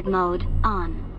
Hybrid mode on.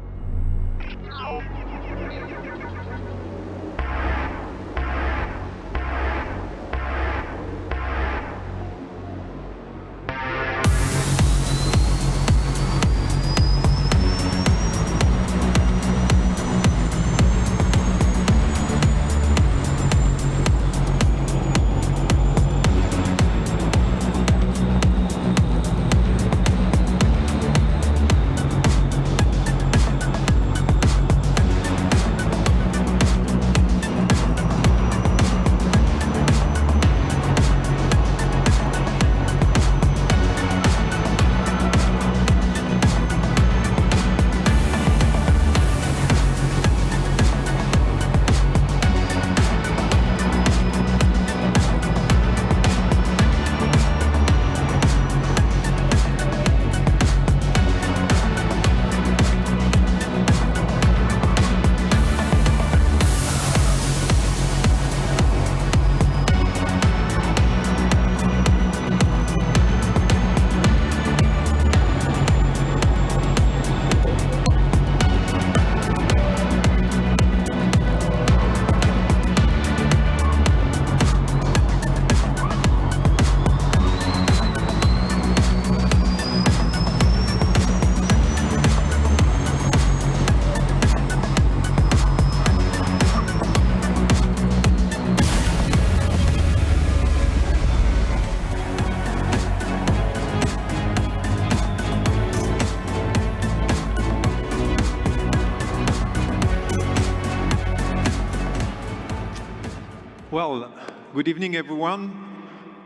Well, good evening, everyone.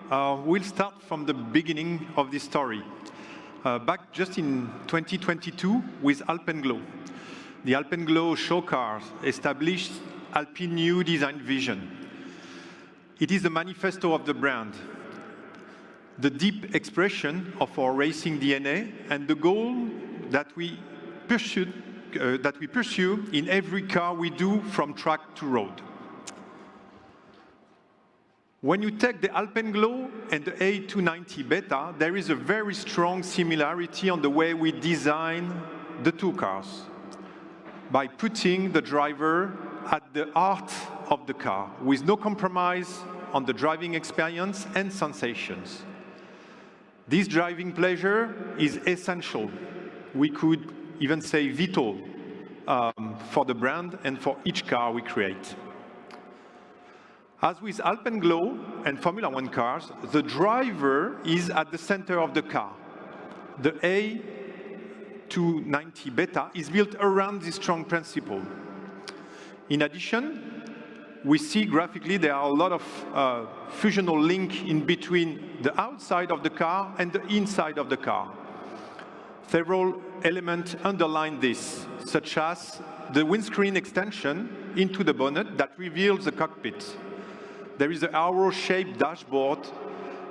We'll start from the beginning of this story. Back just in 2022 with Alpine Glow. The Alpine Glow show cars established Alpine new design vision. It is the manifesto of the brand, the deep expression of our racing DNA, and the goal that we pursue in every car we do from track to road. When you take the Alpine Glow and the A290 Beta, there is a very strong similarity on the way we design the two cars, by putting the driver at the heart of the car, with no compromise on the driving experience and sensations. This driving pleasure is essential. We could even say vital for the brand and for each car we create. As with Alpine Glow and Formula One cars, the driver is at the center of the car. The A290 Beta is built around this strong principle. In addition, we see graphically there are a lot of fusional links in between the outside of the car and the inside of the car. Several elements underline this, such as the windscreen extension into the bonnet that reveals the cockpit. There is an arrow-shaped dashboard,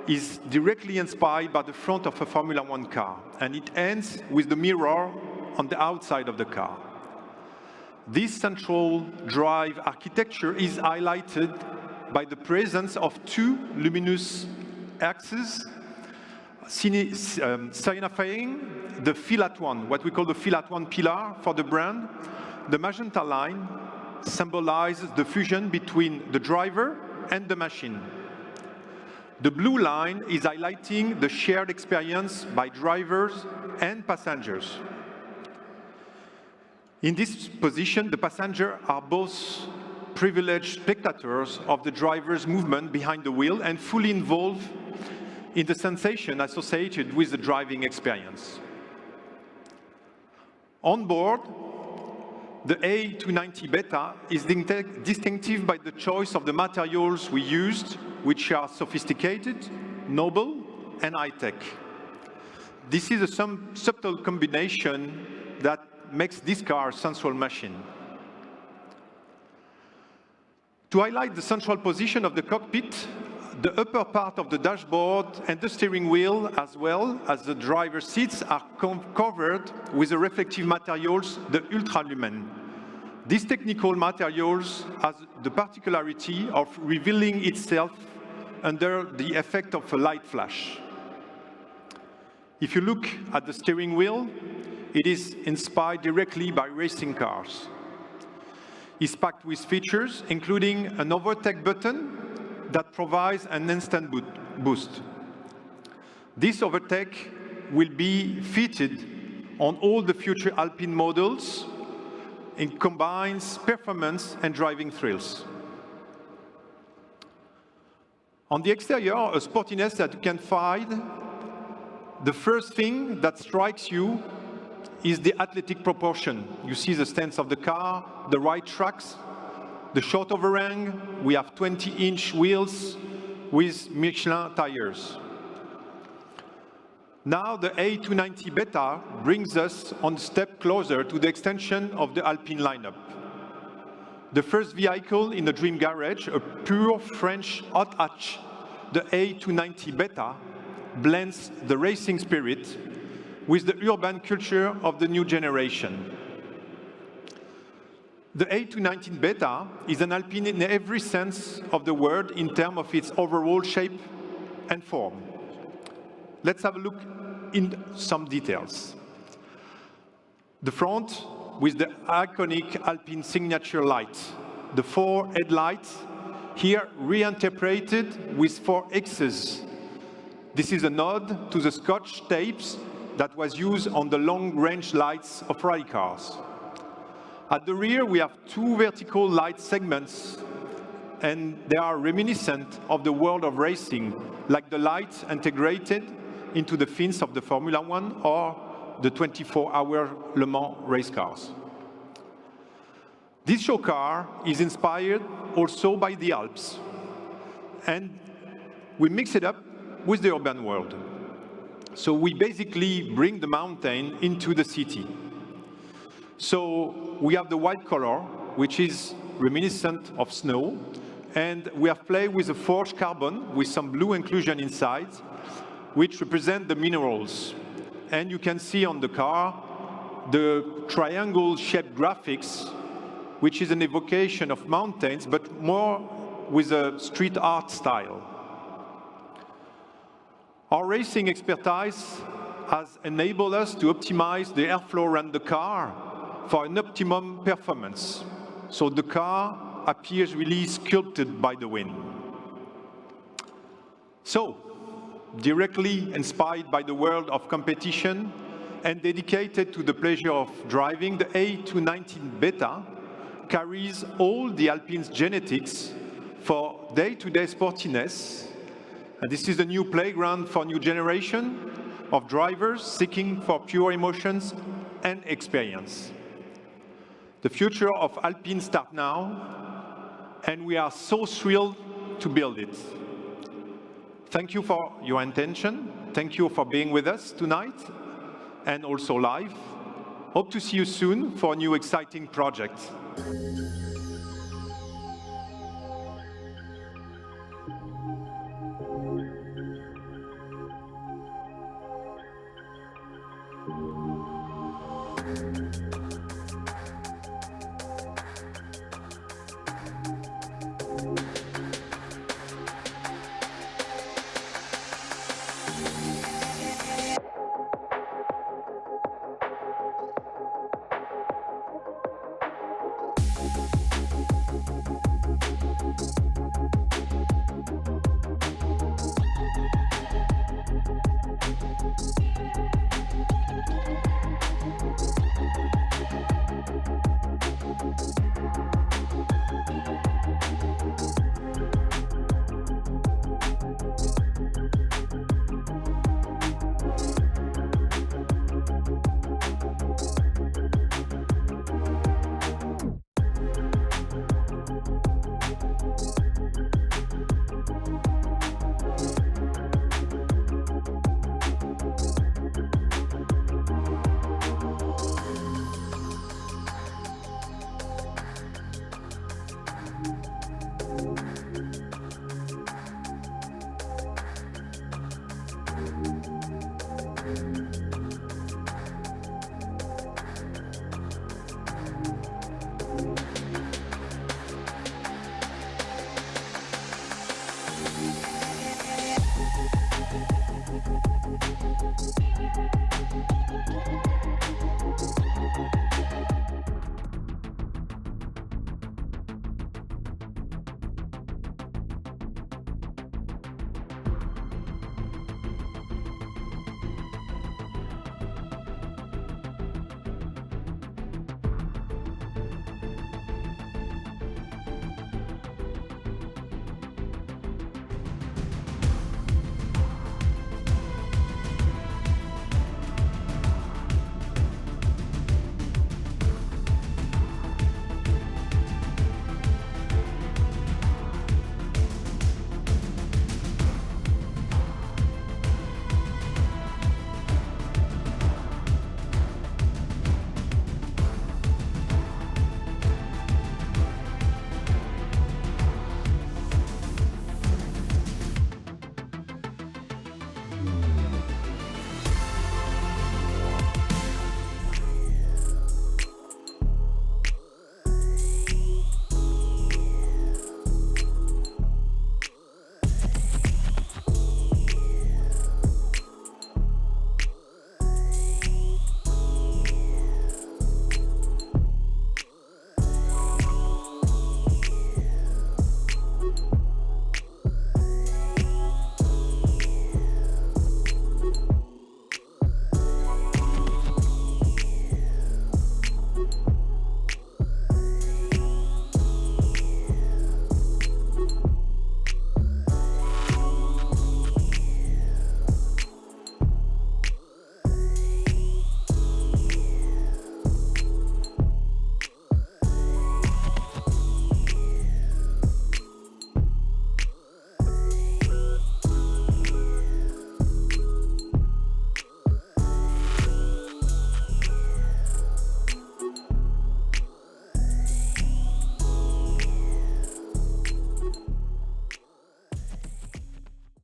is directly inspired by the front of a Formula One car, and it ends with the mirror on the outside of the car. This central drive architecture is highlighted by the presence of two luminous axes, signifying the feel at one, what we call the feel at one pillar for the brand. The magenta line symbolizes the fusion between the driver and the machine. The blue line is highlighting the shared experience by drivers and passengers. In this position, the passengers are both privileged spectators of the driver's movement behind the wheel and fully involved in the sensation associated with the driving experience. On board, the A290 Beta is distinctive by the choice of the materials we used, which are sophisticated, noble, and high-tech. This is a subtle combination that makes this car a sensual machine. To highlight the central position of the cockpit, the upper part of the dashboard and the steering wheel, as well as the driver's seats, are covered with the reflective materials, the ultra-lumen. These technical materials has the particularity of revealing itself under the effect of a light flash. If you look at the steering wheel, it is inspired directly by racing cars. It's packed with features, including an overtake button that provides an instant boost. This overtake will be fitted on all the future Alpine models. It combines performance and driving thrills. On the exterior, a sportiness that you can find. The first thing that strikes you is the athletic proportion. You see the stance of the car, the wide tracks, the short overhang. We have 20-inch wheels with Michelin tires. Now the A290 Beta brings us one step closer to the extension of the Alpine lineup. The first vehicle in the dream garage, a pure French hot hatch, the A290 Beta, blends the racing spirit with the urban culture of the new generation. The A290 Beta is an Alpine in every sense of the word in terms of its overall shape and form. Let's have a look in some details. The front with the iconic Alpine signature light, the 4 headlights, here reinterpreted with 4 X's. This is a nod to the Scotch tapes that was used on the long-range lights of rally cars. At the rear, we have 2 vertical light segments, and they are reminiscent of the world of racing, like the lights integrated into the fins of the Formula One or the 24-hour Le Mans race cars. This show car is inspired also by the Alps, and we mix it up with the urban world. So we basically bring the mountain into the city. So we have the white color, which is reminiscent of snow, and we have played with the forged carbon with some blue inclusion inside, which represent the minerals. And you can see on the car the triangle-shaped graphics, which is an evocation of mountains, but more with a street art style. Our racing expertise has enabled us to optimize the airflow around the car for an optimum performance. So the car appears really sculpted by the wind. So, directly inspired by the world of competition and dedicated to the pleasure of driving, the A290 Beta carries all the Alpine's genetics for day-to-day sportiness. And this is a new playground for new generation of drivers seeking for pure emotions and experience. The future of Alpine starts now, and we are so thrilled to build it. Thank you for your attention. Thank you for being with us tonight and also live. Hope to see you soon for a new exciting project.